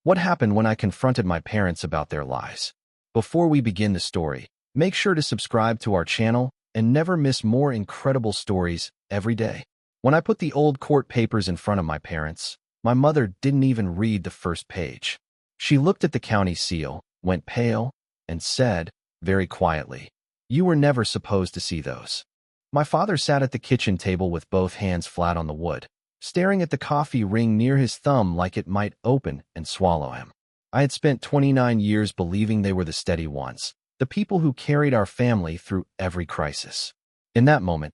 What happened when I confronted my parents about their lies? Before we begin the story, make sure to subscribe to our channel and never miss more incredible stories every day. When I put the old court papers in front of my parents, my mother didn't even read the first page. She looked at the county seal, went pale, and said, very quietly, "You were never supposed to see those." My father sat at the kitchen table with both hands flat on the wood, staring at the coffee ring near his thumb like it might open and swallow him. I had spent 29 years believing they were the steady ones, the people who carried our family through every crisis. In that moment,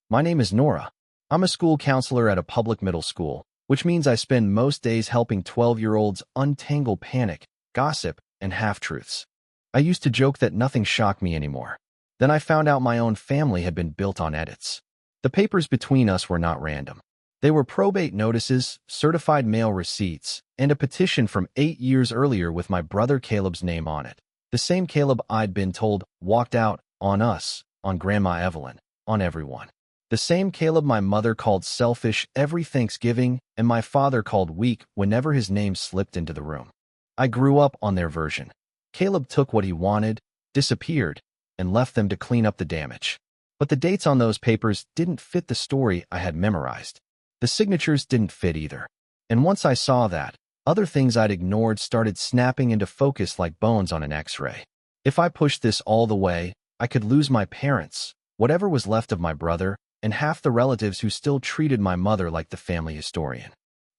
My name is Nora. I'm a school counselor at a public middle school, which means I spend most days helping 12-year-olds untangle panic, gossip, and half-truths. I used to joke that nothing shocked me anymore. Then I found out my own family had been built on edits. The papers between us were not random. They were probate notices, certified mail receipts, and a petition from 8 years earlier with my brother Caleb's name on it. The same Caleb I'd been told walked out on us, on Grandma Evelyn, on everyone. The same Caleb my mother called selfish every Thanksgiving and my father called weak whenever his name slipped into the room. I grew up on their version. Caleb took what he wanted, disappeared, and left them to clean up the damage. But the dates on those papers didn't fit the story I had memorized. The signatures didn't fit either. And once I saw that, other things I'd ignored started snapping into focus like bones on an X-ray. If I pushed this all the way, I could lose my parents, whatever was left of my brother, and half the relatives who still treated my mother like the family historian.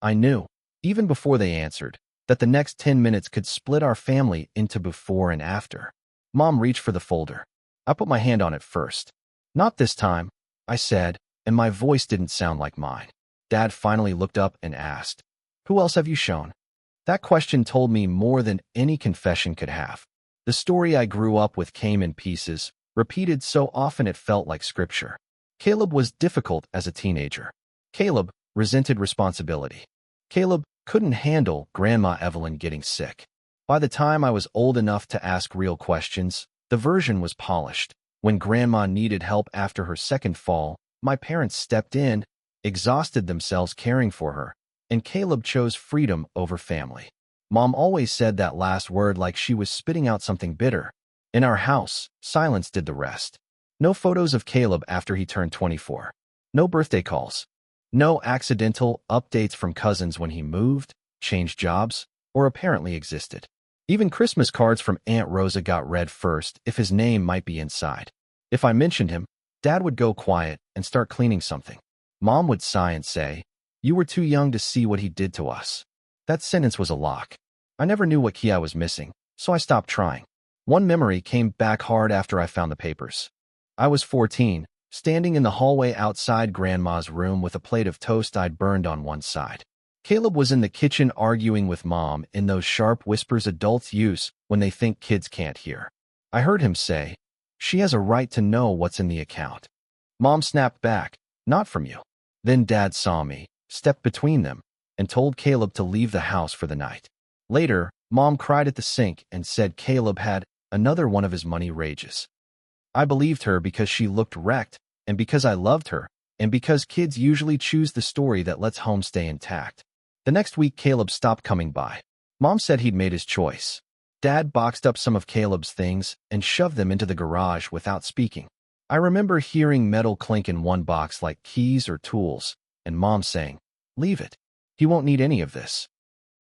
I knew, even before they answered, that the next 10 minutes could split our family into before and after. Mom reached for the folder. I put my hand on it first. "Not this time," I said, and my voice didn't sound like mine. Dad finally looked up and asked, "Who else have you shown?" That question told me more than any confession could have. The story I grew up with came in pieces, repeated so often it felt like scripture. Caleb was difficult as a teenager. Caleb resented responsibility. Caleb couldn't handle Grandma Evelyn getting sick. By the time I was old enough to ask real questions, the version was polished. When Grandma needed help after her second fall, my parents stepped in, exhausted themselves caring for her, and Caleb chose freedom over family. Mom always said that last word like she was spitting out something bitter. In our house, silence did the rest. No photos of Caleb after he turned 24. No birthday calls. No accidental updates from cousins when he moved, changed jobs, or apparently existed. Even Christmas cards from Aunt Rosa got read first if his name might be inside. If I mentioned him, Dad would go quiet and start cleaning something. Mom would sigh and say, "You were too young to see what he did to us." That sentence was a lock. I never knew what key I was missing, so I stopped trying. One memory came back hard after I found the papers. I was 14, standing in the hallway outside Grandma's room with a plate of toast I'd burned on one side. Caleb was in the kitchen arguing with Mom in those sharp whispers adults use when they think kids can't hear. I heard him say, "She has a right to know what's in the account." Mom snapped back, "Not from you." Then Dad saw me, stepped between them, and told Caleb to leave the house for the night. Later, Mom cried at the sink and said Caleb had another one of his money rages. I believed her because she looked wrecked, and because I loved her, and because kids usually choose the story that lets home stay intact. The next week, Caleb stopped coming by. Mom said he'd made his choice. Dad boxed up some of Caleb's things and shoved them into the garage without speaking. I remember hearing metal clink in one box like keys or tools, and Mom saying, "Leave it. He won't need any of this."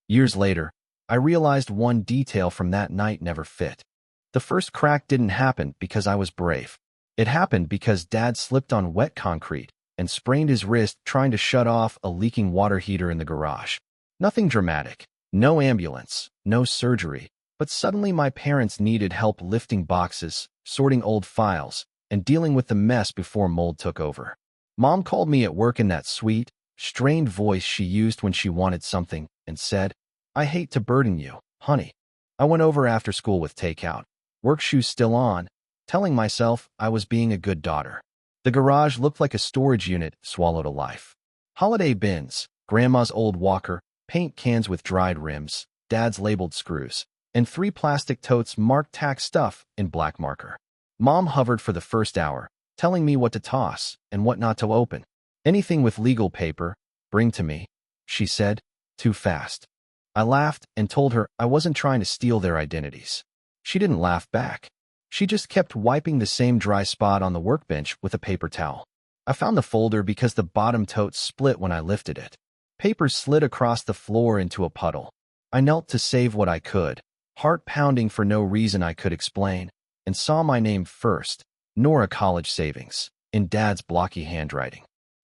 Years later, I realized one detail from that night never fit. The first crack didn't happen because I was brave. It happened because Dad slipped on wet concrete and sprained his wrist trying to shut off a leaking water heater in the garage. Nothing dramatic, no ambulance, no surgery, but suddenly my parents needed help lifting boxes, sorting old files, and dealing with the mess before mold took over. Mom called me at work in that sweet, strained voice she used when she wanted something and said, "I hate to burden you, honey." I went over after school with takeout, work shoes still on, telling myself I was being a good daughter. The garage looked like a storage unit swallowed a life. Holiday bins, Grandma's old walker, paint cans with dried rims, Dad's labeled screws, and 3 plastic totes marked tax stuff in black marker. Mom hovered for the first hour, telling me what to toss and what not to open. "Anything with legal paper, bring to me," she said, too fast. I laughed and told her I wasn't trying to steal their identities. She didn't laugh back. She just kept wiping the same dry spot on the workbench with a paper towel. I found the folder because the bottom tote split when I lifted it. Paper slid across the floor into a puddle. I knelt to save what I could, heart pounding for no reason I could explain, and saw my name first, Nora College Savings, in Dad's blocky handwriting.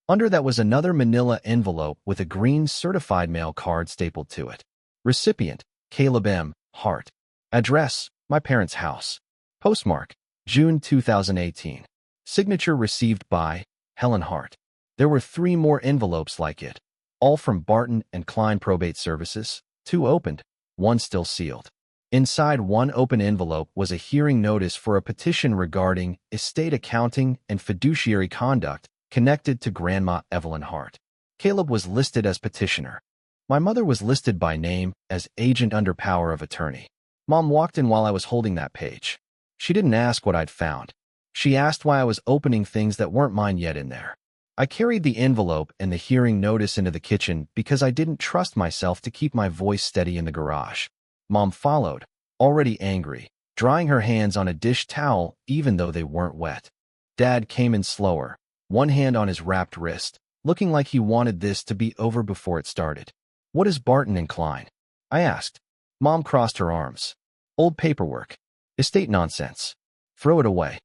Under that was another manila envelope with a green certified mail card stapled to it. Recipient, Caleb M. Hart. Address, my parents' house. Postmark, June 2018. Signature received by Helen Hart. There were 3 more envelopes like it, all from Barton and Klein Probate Services, 2 opened, 1 still sealed. Inside one open envelope was a hearing notice for a petition regarding estate accounting and fiduciary conduct connected to Grandma Evelyn Hart. Caleb was listed as petitioner. My mother was listed by name as agent under power of attorney. Mom walked in while I was holding that page. She didn't ask what I'd found. She asked why I was opening things that weren't mine yet in there. I carried the envelope and the hearing notice into the kitchen because I didn't trust myself to keep my voice steady in the garage. Mom followed, already angry, drying her hands on a dish towel even though they weren't wet. Dad came in slower, one hand on his wrapped wrist, looking like he wanted this to be over before it started. "What is Barton and Klein?" I asked. Mom crossed her arms. "Old paperwork. Estate nonsense. Throw it away.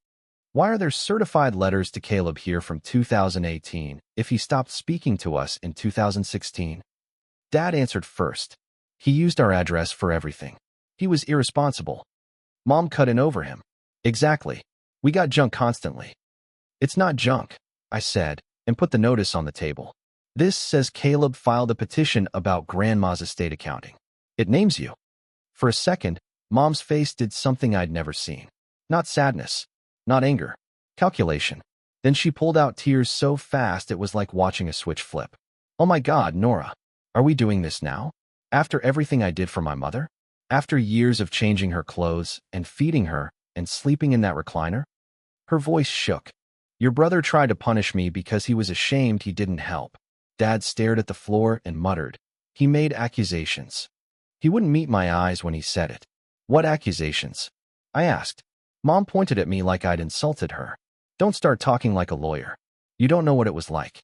Why are there certified letters to Caleb here from 2018 if he stopped speaking to us in 2016? Dad answered first. He used our address for everything. He was irresponsible. Mom cut in over him. Exactly. We got junk constantly. It's not junk, I said, and put the notice on the table. This says Caleb filed a petition about Grandma's estate accounting. It names you. For a second, Mom's face did something I'd never seen. Not sadness, not anger, calculation. Then she pulled out tears so fast it was like watching a switch flip. "Oh my God, Nora, are we doing this now? After everything I did for my mother? After years of changing her clothes and feeding her and sleeping in that recliner?" Her voice shook. "Your brother tried to punish me because he was ashamed he didn't help." Dad stared at the floor and muttered. "He made accusations." He wouldn't meet my eyes when he said it. "What accusations?" I asked. Mom pointed at me like I'd insulted her. "Don't start talking like a lawyer. You don't know what it was like."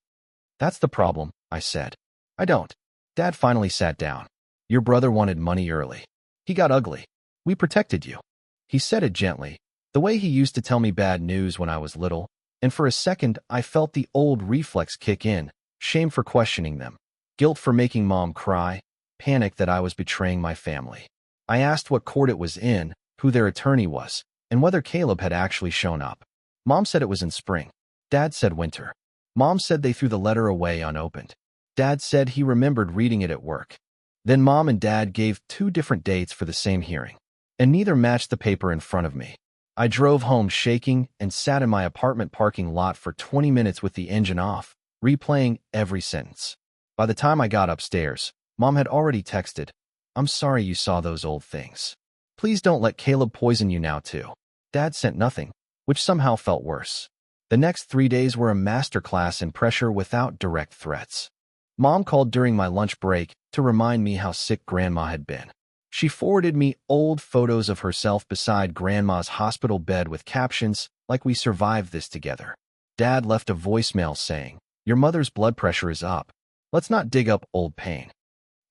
"That's the problem," I said. "I don't." Dad finally sat down. "Your brother wanted money early. He got ugly. We protected you." He said it gently, the way he used to tell me bad news when I was little, and for a second I felt the old reflex kick in, shame for questioning them, guilt for making Mom cry, panic that I was betraying my family. I asked what court it was in, who their attorney was, and whether Caleb had actually shown up. Mom said it was in spring. Dad said winter. Mom said they threw the letter away unopened. Dad said he remembered reading it at work. Then Mom and Dad gave 2 different dates for the same hearing, and neither matched the paper in front of me. I drove home shaking and sat in my apartment parking lot for 20 minutes with the engine off, replaying every sentence. By the time I got upstairs, Mom had already texted, "I'm sorry you saw those old things. Please don't let Caleb poison you now too." Dad sent nothing, which somehow felt worse. The next 3 days were a masterclass in pressure without direct threats. Mom called during my lunch break to remind me how sick Grandma had been. She forwarded me old photos of herself beside Grandma's hospital bed with captions like "We survived this together." Dad left a voicemail saying, "Your mother's blood pressure is up. Let's not dig up old pain."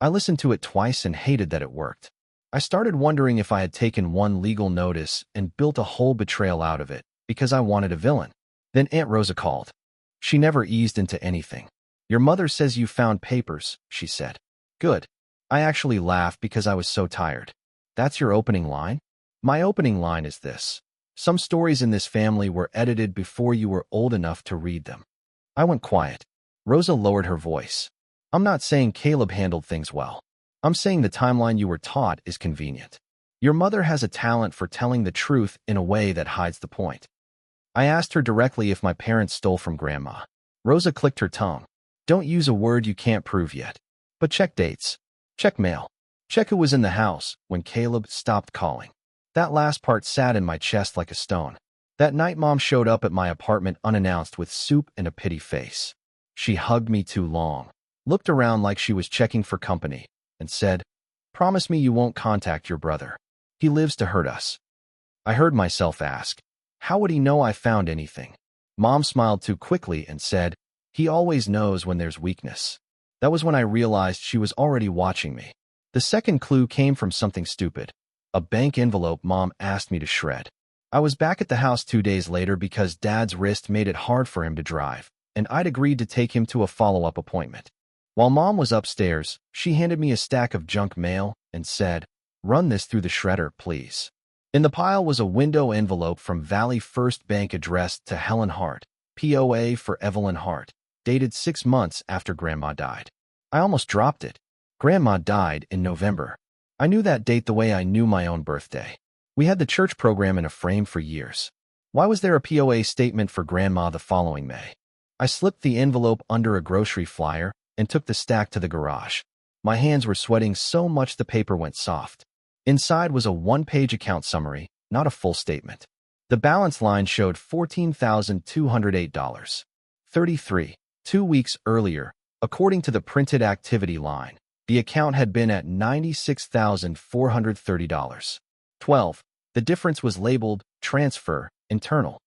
I listened to it twice and hated that it worked. I started wondering if I had taken one legal notice and built a whole betrayal out of it because I wanted a villain. Then Aunt Rosa called. She never eased into anything. "Your mother says you found papers," she said. "Good." I actually laughed because I was so tired. "That's your opening line?" "My opening line is this: some stories in this family were edited before you were old enough to read them." I went quiet. Rosa lowered her voice. "I'm not saying Caleb handled things well. I'm saying the timeline you were taught is convenient. Your mother has a talent for telling the truth in a way that hides the point." I asked her directly if my parents stole from Grandma. Rosa clicked her tongue. "Don't use a word you can't prove yet. But check dates. Check mail. Check who was in the house when Caleb stopped calling." That last part sat in my chest like a stone. That night Mom showed up at my apartment unannounced with soup and a pity face. She hugged me too long, looked around like she was checking for company, and said, Promise me you won't contact your brother. He lives to hurt us. I heard myself ask, how would he know I found anything? Mom smiled too quickly and said, he always knows when there's weakness. That was when I realized she was already watching me. The second clue came from something stupid. A bank envelope Mom asked me to shred. I was back at the house 2 days later because Dad's wrist made it hard for him to drive, and I'd agreed to take him to a follow-up appointment. While Mom was upstairs, she handed me a stack of junk mail and said, run this through the shredder, please. In the pile was a window envelope from Valley First Bank addressed to Helen Hart, POA for Evelyn Hart, dated 6 months after Grandma died. I almost dropped it. Grandma died in November. I knew that date the way I knew my own birthday. We had the church program in a frame for years. Why was there a POA statement for Grandma the following May? I slipped the envelope under a grocery flyer and took the stack to the garage. My hands were sweating so much the paper went soft. Inside was a one-page account summary, not a full statement. The balance line showed $14,208.33. 2 weeks earlier, according to the printed activity line, the account had been at $96,430.12. The difference was labeled Transfer Internal.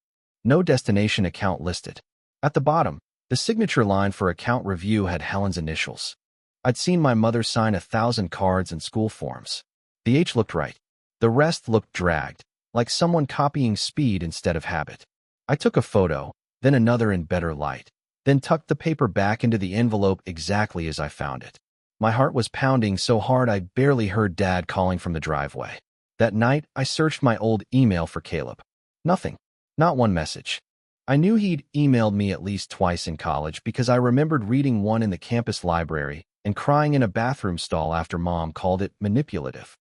No destination account listed. At the bottom, the signature line for account review had Helen's initials. I'd seen my mother sign 1,000 cards and school forms. The H looked right. The rest looked dragged, like someone copying speed instead of habit. I took a photo, then another in better light, then tucked the paper back into the envelope exactly as I found it. My heart was pounding so hard I barely heard Dad calling from the driveway. That night, I searched my old email for Caleb. Nothing. Not one message. I knew he'd emailed me at least twice in college because I remembered reading one in the campus library and crying in a bathroom stall after Mom called it manipulative.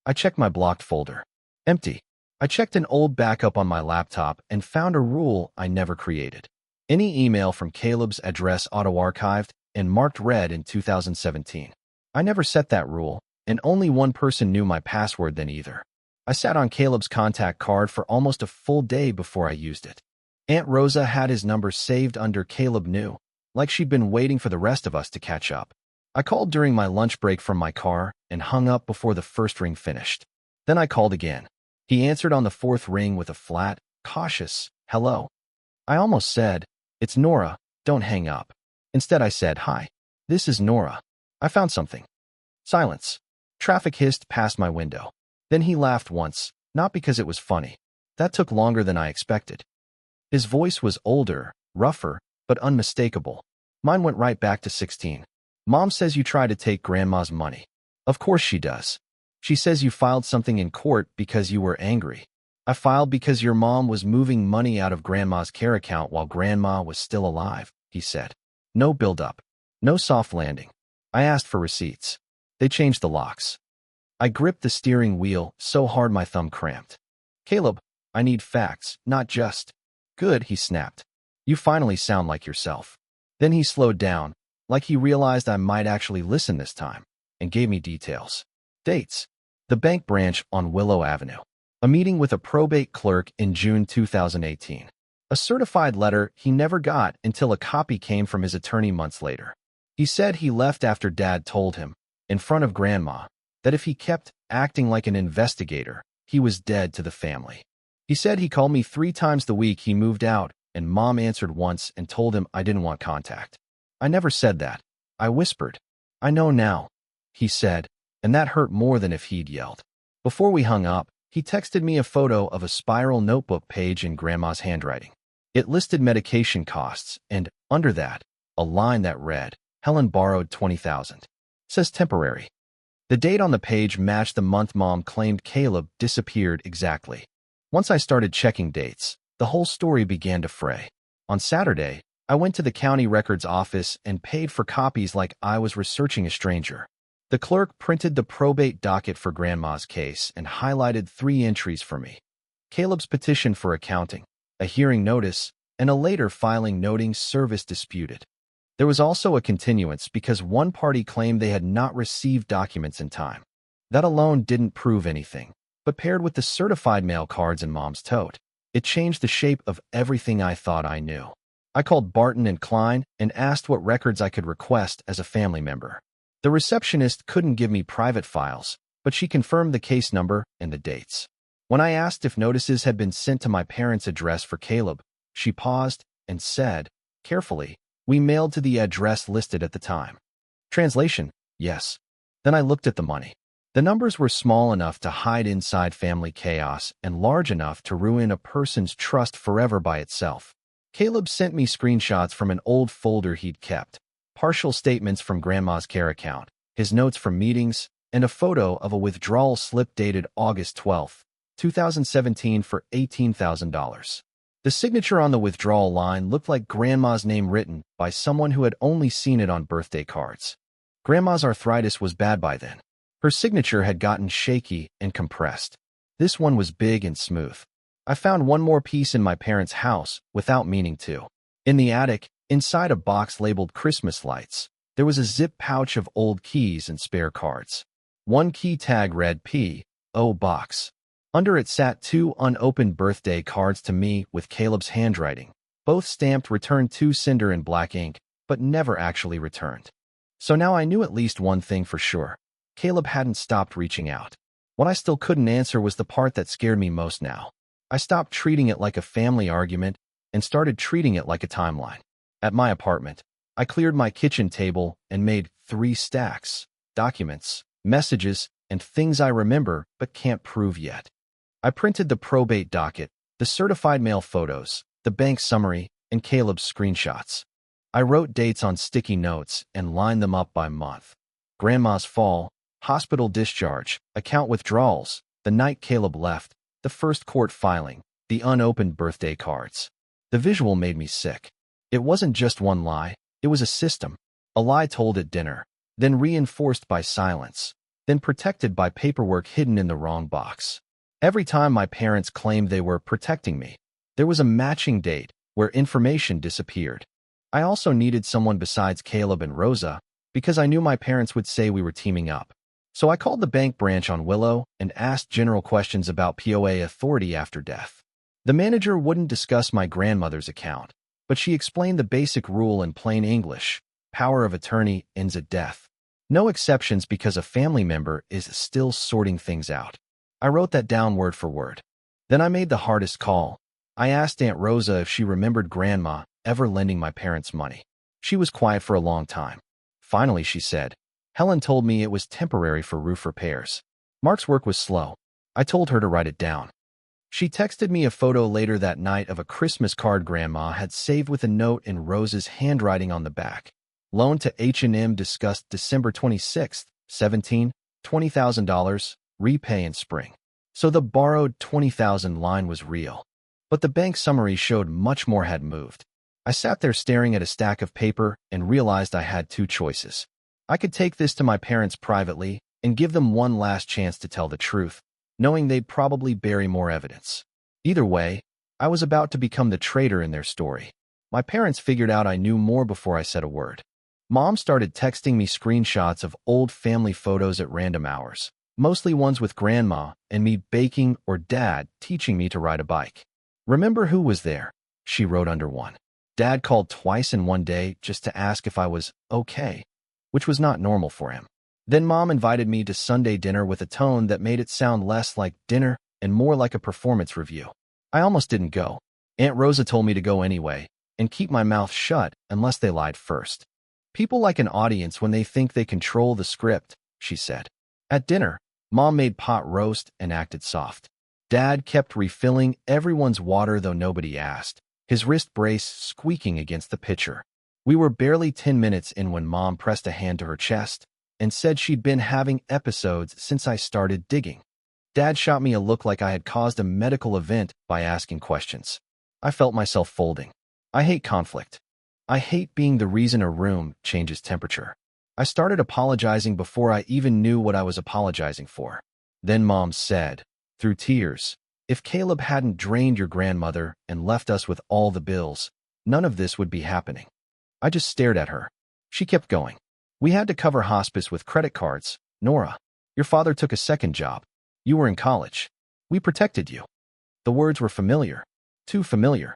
I checked my blocked folder. Empty. I checked an old backup on my laptop and found a rule I never created. Any email from Caleb's address auto-archived and marked read in 2017. I never set that rule, and only one person knew my password then either. I sat on Caleb's contact card for almost a full day before I used it. Aunt Rosa had his number saved under Caleb Knew, like she'd been waiting for the rest of us to catch up. I called during my lunch break from my car and hung up before the first ring finished. Then I called again. He answered on the fourth ring with a flat, cautious, hello. I almost said, it's Nora, don't hang up. Instead I said, hi, this is Nora. I found something. Silence. Traffic hissed past my window. Then he laughed once, not because it was funny. That took longer than I expected. His voice was older, rougher, but unmistakable. Mine went right back to 16. Mom says you try to take Grandma's money. Of course she does. She says you filed something in court because you were angry. I filed because your mom was moving money out of Grandma's care account while Grandma was still alive, he said. No build-up. No soft landing. I asked for receipts. They changed the locks. I gripped the steering wheel so hard my thumb cramped. Caleb, I need facts, not just. Good, he snapped. You finally sound like yourself. Then he slowed down, like he realized I might actually listen this time, and gave me details. Dates. The bank branch on Willow Avenue. A meeting with a probate clerk in June 2018. A certified letter he never got until a copy came from his attorney months later. He said he left after Dad told him, in front of Grandma, that if he kept acting like an investigator, he was dead to the family. He said he called me 3 times the week he moved out, and Mom answered once and told him I didn't want contact. I never said that. I whispered. I know now, he said, and that hurt more than if he'd yelled. Before we hung up, he texted me a photo of a spiral notebook page in Grandma's handwriting. It listed medication costs, and, under that, a line that read, Helen borrowed $20,000. Says temporary. The date on the page matched the month Mom claimed Caleb disappeared exactly. Once I started checking dates, the whole story began to fray. On Saturday, I went to the county records office and paid for copies like I was researching a stranger. The clerk printed the probate docket for Grandma's case and highlighted 3 entries for me. Caleb's petition for accounting, a hearing notice, and a later filing noting service disputed. There was also a continuance because one party claimed they had not received documents in time. That alone didn't prove anything, but paired with the certified mail cards in Mom's tote, it changed the shape of everything I thought I knew. I called Barton and Klein and asked what records I could request as a family member. The receptionist couldn't give me private files, but she confirmed the case number and the dates. When I asked if notices had been sent to my parents' address for Caleb, she paused and said, carefully, "We mailed to the address listed at the time." Translation: yes. Then I looked at the money. The numbers were small enough to hide inside family chaos and large enough to ruin a person's trust forever by itself. Caleb sent me screenshots from an old folder he'd kept, partial statements from Grandma's care account, his notes from meetings, and a photo of a withdrawal slip dated August 12, 2017 for $18,000. The signature on the withdrawal line looked like Grandma's name written by someone who had only seen it on birthday cards. Grandma's arthritis was bad by then. Her signature had gotten shaky and compressed. This one was big and smooth. I found one more piece in my parents' house without meaning to. In the attic, inside a box labeled Christmas lights, there was a zip pouch of old keys and spare cards. One key tag read P.O. Box. Under it sat 2 unopened birthday cards to me with Caleb's handwriting, both stamped Return to Sender in black ink, but never actually returned. So now I knew at least one thing for sure. Caleb hadn't stopped reaching out. What I still couldn't answer was the part that scared me most now. I stopped treating it like a family argument and started treating it like a timeline. At my apartment, I cleared my kitchen table and made 3 stacks: documents, messages, and things I remember but can't prove yet. I printed the probate docket, the certified mail photos, the bank summary, and Caleb's screenshots. I wrote dates on sticky notes and lined them up by month. Grandma's fall, hospital discharge, account withdrawals, the night Caleb left, the first court filing, the unopened birthday cards. The visual made me sick. It wasn't just one lie, it was a system. A lie told at dinner, then reinforced by silence, then protected by paperwork hidden in the wrong box. Every time my parents claimed they were protecting me, there was a matching date where information disappeared. I also needed someone besides Caleb and Rosa because I knew my parents would say we were teaming up. So I called the bank branch on Willow and asked general questions about POA authority after death. The manager wouldn't discuss my grandmother's account, but she explained the basic rule in plain English: power of attorney ends at death. No exceptions because a family member is still sorting things out. I wrote that down word for word. Then I made the hardest call. I asked Aunt Rosa if she remembered Grandma ever lending my parents money. She was quiet for a long time. Finally, she said, "Helen told me it was temporary for roof repairs." Mark's work was slow. I told her to write it down. She texted me a photo later that night of a Christmas card Grandma had saved with a note in Rose's handwriting on the back. Loan to H&M discussed December 26th, 17, $20,000, repay in spring. So the borrowed $20,000 line was real. But the bank summary showed much more had moved. I sat there staring at a stack of paper and realized I had 2 choices. I could take this to my parents privately and give them one last chance to tell the truth, knowing they'd probably bury more evidence. Either way, I was about to become the traitor in their story. My parents figured out I knew more before I said a word. Mom started texting me screenshots of old family photos at random hours, mostly ones with Grandma and me baking or Dad teaching me to ride a bike. "Remember who was there?" she wrote under one. Dad called twice in one day just to ask if I was okay, which was not normal for him. Then Mom invited me to Sunday dinner with a tone that made it sound less like dinner and more like a performance review. I almost didn't go. Aunt Rosa told me to go anyway and keep my mouth shut unless they lied first. "People like an audience when they think they control the script," she said. At dinner, Mom made pot roast and acted soft. Dad kept refilling everyone's water though nobody asked, his wrist brace squeaking against the pitcher. We were barely 10 minutes in when Mom pressed a hand to her chest and said she'd been having episodes since I started digging. Dad shot me a look like I had caused a medical event by asking questions. I felt myself folding. I hate conflict. I hate being the reason a room changes temperature. I started apologizing before I even knew what I was apologizing for. Then Mom said, through tears, "If Caleb hadn't drained your grandmother and left us with all the bills, none of this would be happening." I just stared at her. She kept going. "We had to cover hospice with credit cards, Nora. Your father took a second job. You were in college. We protected you." The words were familiar. Too familiar.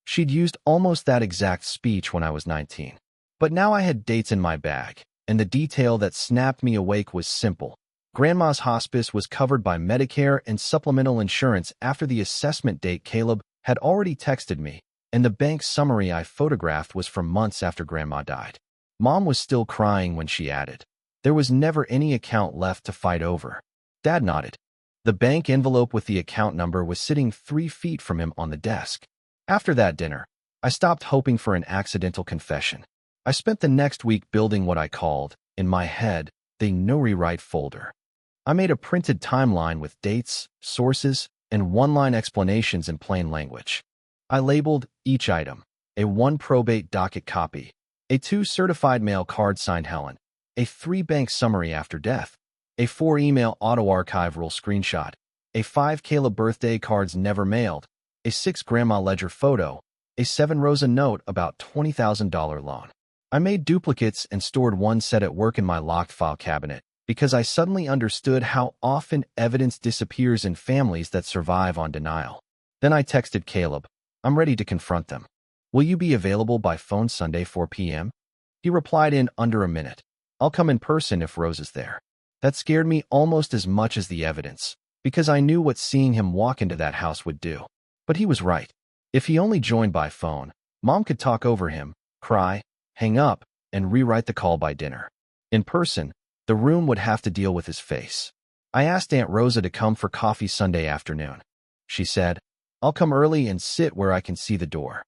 She'd used almost that exact speech when I was 19. But now I had dates in my bag, and the detail that snapped me awake was simple. Grandma's hospice was covered by Medicare and supplemental insurance after the assessment date. Caleb had already texted me, and the bank summary I photographed was from months after Grandma died. Mom was still crying when she added, "There was never any account left to fight over." Dad nodded. The bank envelope with the account number was sitting 3 feet from him on the desk. After that dinner, I stopped hoping for an accidental confession. I spent the next week building what I called, in my head, the no rewrite folder. I made a printed timeline with dates, sources, and one-line explanations in plain language. I labeled each item: a 1 probate docket copy, a 2 certified mail card signed Helen, a 3 bank summary after death, a 4 email auto-archive rule screenshot, a 5 Caleb birthday cards never mailed, a 6 grandma ledger photo, a 7 Rosa note about $20,000 loan. I made duplicates and stored one set at work in my locked file cabinet, because I suddenly understood how often evidence disappears in families that survive on denial. Then I texted Caleb, "I'm ready to confront them. Will you be available by phone Sunday 4 p.m.? He replied in under a minute, "I'll come in person if Rose is there." That scared me almost as much as the evidence, because I knew what seeing him walk into that house would do. But he was right. If he only joined by phone, Mom could talk over him, cry, hang up, and rewrite the call by dinner. In person, the room would have to deal with his face. I asked Aunt Rosa to come for coffee Sunday afternoon. She said, "I'll come early and sit where I can see the door."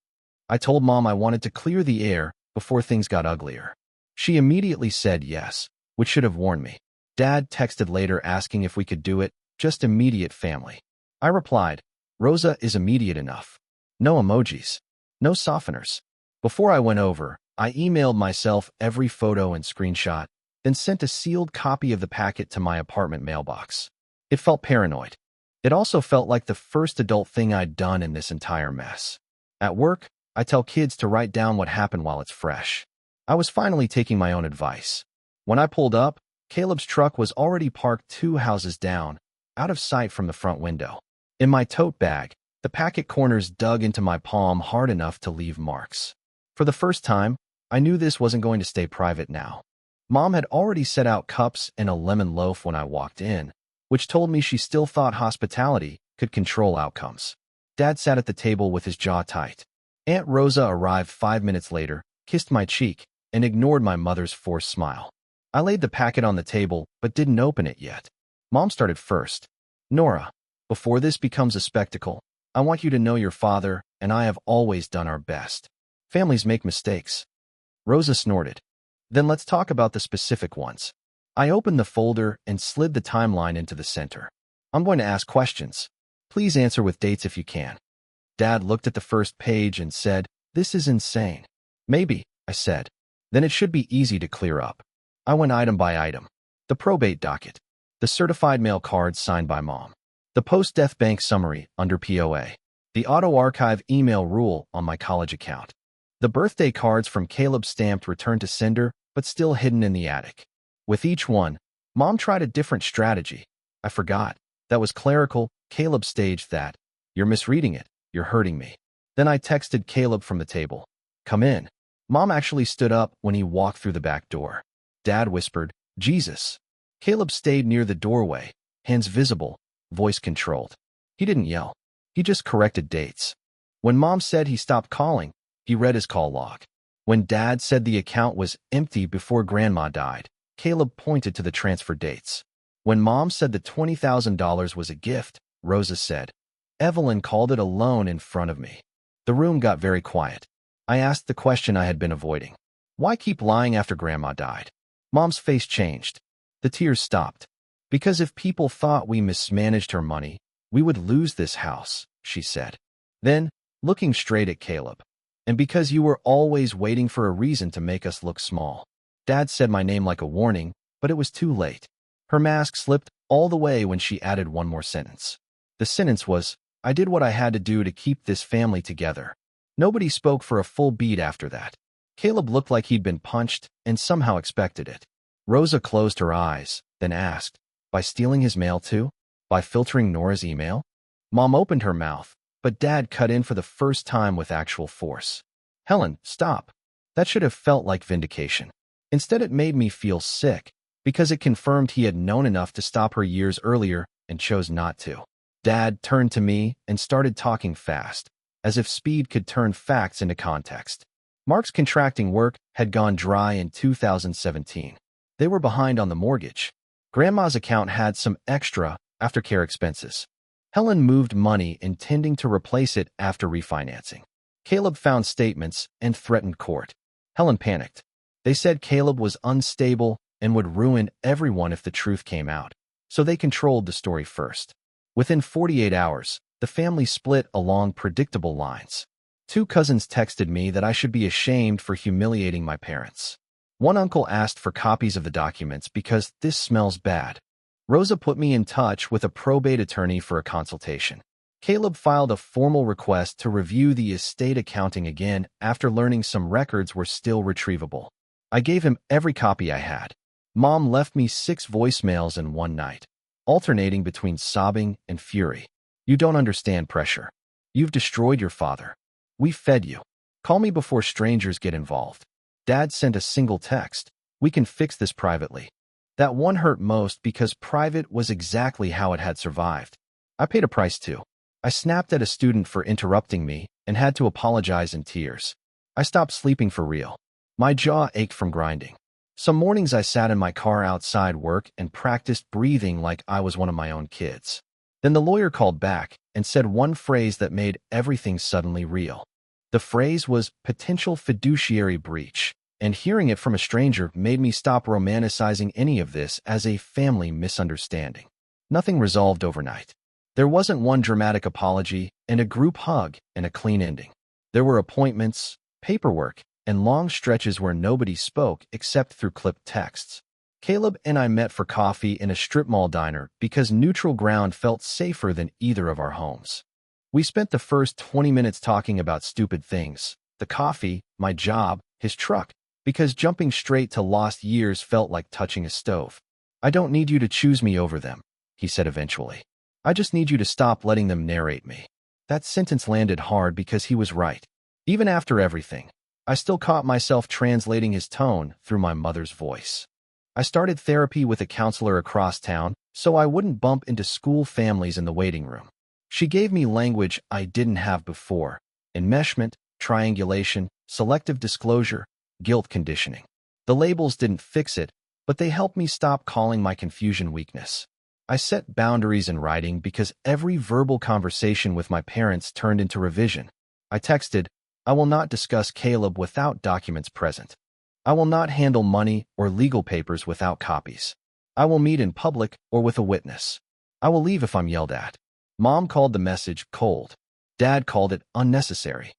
I told Mom I wanted to clear the air before things got uglier. She immediately said yes, which should have warned me. Dad texted later asking if we could do it, just immediate family. I replied, "Rosa is immediate enough. No emojis. No softeners." Before I went over, I emailed myself every photo and screenshot, then sent a sealed copy of the packet to my apartment mailbox. It felt paranoid. It also felt like the first adult thing I'd done in this entire mess. At work, I tell kids to write down what happened while it's fresh. I was finally taking my own advice. When I pulled up, Caleb's truck was already parked 2 houses down, out of sight from the front window. In my tote bag, the packet corners dug into my palm hard enough to leave marks. For the first time, I knew this wasn't going to stay private now. Mom had already set out cups and a lemon loaf when I walked in, which told me she still thought hospitality could control outcomes. Dad sat at the table with his jaw tight. Aunt Rosa arrived 5 minutes later, kissed my cheek, and ignored my mother's forced smile. I laid the packet on the table, but didn't open it yet. Mom started first. "Nora, before this becomes a spectacle, I want you to know your father and I have always done our best. Families make mistakes." Rosa snorted. "Then let's talk about the specific ones." I opened the folder and slid the timeline into the center. "I'm going to ask questions. Please answer with dates if you can." Dad looked at the first page and said, "This is insane." "Maybe," I said. "Then it should be easy to clear up." I went item by item. The probate docket. The certified mail cards signed by Mom. The post-death bank summary under POA. The auto-archive email rule on my college account. The birthday cards from Caleb stamped returned to sender, but still hidden in the attic. With each one, Mom tried a different strategy. I forgot. That was clerical. Caleb staged that. "You're misreading it. You're hurting me." Then I texted Caleb from the table. "Come in." Mom actually stood up when he walked through the back door. Dad whispered, "Jesus." Caleb stayed near the doorway, hands visible, voice controlled. He didn't yell. He just corrected dates. When Mom said he stopped calling, he read his call log. When Dad said the account was empty before Grandma died, Caleb pointed to the transfer dates. When Mom said the $20,000 was a gift, Rosa said, "Evelyn called it a loan in front of me." The room got very quiet. I asked the question I had been avoiding. Why keep lying after Grandma died? Mom's face changed. The tears stopped. "Because if people thought we mismanaged her money, we would lose this house," she said. Then, looking straight at Caleb, "And because you were always waiting for a reason to make us look small." Dad said my name like a warning, but it was too late. Her mask slipped all the way when she added one more sentence. The sentence was, "I did what I had to do to keep this family together." Nobody spoke for a full beat after that. Caleb looked like he'd been punched and somehow expected it. Rosa closed her eyes, then asked, "By stealing his mail too? By filtering Nora's email?" Mom opened her mouth, but Dad cut in for the first time with actual force. "Helen, stop. That should have felt like vindication." Instead, it made me feel sick because it confirmed he had known enough to stop her years earlier and chose not to. Dad turned to me and started talking fast, as if speed could turn facts into context. Mark's contracting work had gone dry in 2017. They were behind on the mortgage. Grandma's account had some extra aftercare expenses. Helen moved money intending to replace it after refinancing. Caleb found statements and threatened court. Helen panicked. They said Caleb was unstable and would ruin everyone if the truth came out, so they controlled the story first. Within 48 hours, the family split along predictable lines. 2 cousins texted me that I should be ashamed for humiliating my parents. One uncle asked for copies of the documents because this smells bad. Rosa put me in touch with a probate attorney for a consultation. Caleb filed a formal request to review the estate accounting again after learning some records were still retrievable. I gave him every copy I had. Mom left me 6 voicemails in one night, alternating between sobbing and fury. You don't understand pressure. You've destroyed your father. We fed you. Call me before strangers get involved. Dad sent a single text. We can fix this privately. That one hurt most because private was exactly how it had survived. I paid a price too. I snapped at a student for interrupting me and had to apologize in tears. I stopped sleeping for real. My jaw ached from grinding. Some mornings I sat in my car outside work and practiced breathing like I was one of my own kids. Then the lawyer called back and said one phrase that made everything suddenly real. The phrase was potential fiduciary breach, and hearing it from a stranger made me stop romanticizing any of this as a family misunderstanding. Nothing resolved overnight. There wasn't one dramatic apology and a group hug and a clean ending. There were appointments, paperwork, and long stretches where nobody spoke except through clipped texts. Caleb and I met for coffee in a strip mall diner because neutral ground felt safer than either of our homes. We spent the first 20 minutes talking about stupid things, the coffee, my job, his truck, because jumping straight to lost years felt like touching a stove. I don't need you to choose me over them, he said eventually. I just need you to stop letting them narrate me. That sentence landed hard because he was right. Even after everything, I still caught myself translating his tone through my mother's voice. I started therapy with a counselor across town so I wouldn't bump into school families in the waiting room. She gave me language I didn't have before: enmeshment, triangulation, selective disclosure, guilt conditioning. The labels didn't fix it, but they helped me stop calling my confusion weakness. I set boundaries in writing because every verbal conversation with my parents turned into revision. I texted, I will not discuss Caleb without documents present. I will not handle money or legal papers without copies. I will meet in public or with a witness. I will leave if I'm yelled at. Mom called the message cold. Dad called it unnecessary.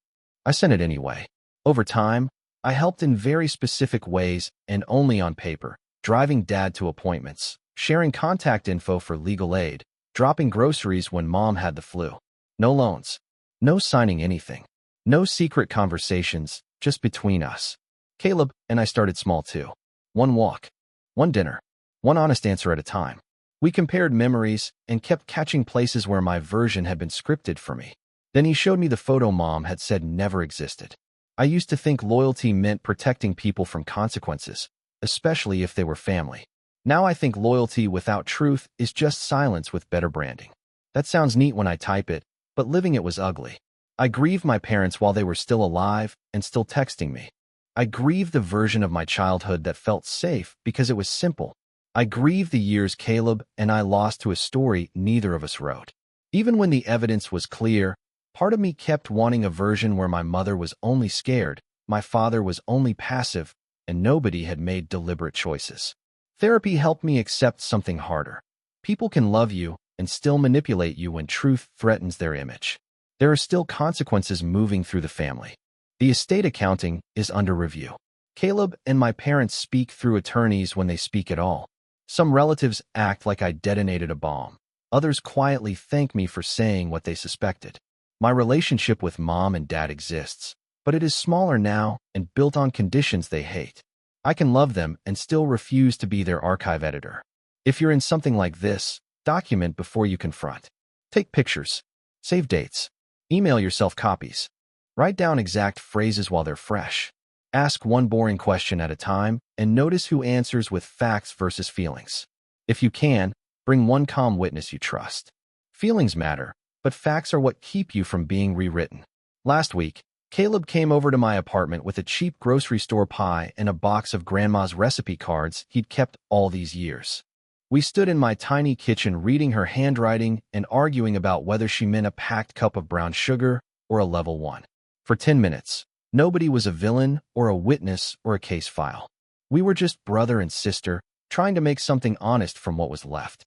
I sent it anyway. Over time, I helped in very specific ways and only on paper, driving Dad to appointments, sharing contact info for legal aid, dropping groceries when Mom had the flu. No loans. No signing anything. No secret conversations, just between us. Caleb and I started small too. One walk, one dinner, one honest answer at a time. We compared memories and kept catching places where my version had been scripted for me. Then he showed me the photo Mom had said never existed. I used to think loyalty meant protecting people from consequences, especially if they were family. Now I think loyalty without truth is just silence with better branding. That sounds neat when I type it, but living it was ugly. I grieved my parents while they were still alive and still texting me. I grieved the version of my childhood that felt safe because it was simple. I grieved the years Caleb and I lost to a story neither of us wrote. Even when the evidence was clear, part of me kept wanting a version where my mother was only scared, my father was only passive, and nobody had made deliberate choices. Therapy helped me accept something harder. People can love you and still manipulate you when truth threatens their image. There are still consequences moving through the family. The estate accounting is under review. Caleb and my parents speak through attorneys when they speak at all. Some relatives act like I detonated a bomb. Others quietly thank me for saying what they suspected. My relationship with Mom and Dad exists, but it is smaller now and built on conditions they hate. I can love them and still refuse to be their archive editor. If you're in something like this, document before you confront. Take pictures. Save dates. Email yourself copies. Write down exact phrases while they're fresh. Ask one boring question at a time and notice who answers with facts versus feelings. If you can, bring one calm witness you trust. Feelings matter, but facts are what keep you from being rewritten. Last week, Caleb came over to my apartment with a cheap grocery store pie and a box of Grandma's recipe cards he'd kept all these years. We stood in my tiny kitchen reading her handwriting and arguing about whether she meant a packed cup of brown sugar or a level 1. For 10 minutes, nobody was a villain or a witness or a case file. We were just brother and sister, trying to make something honest from what was left.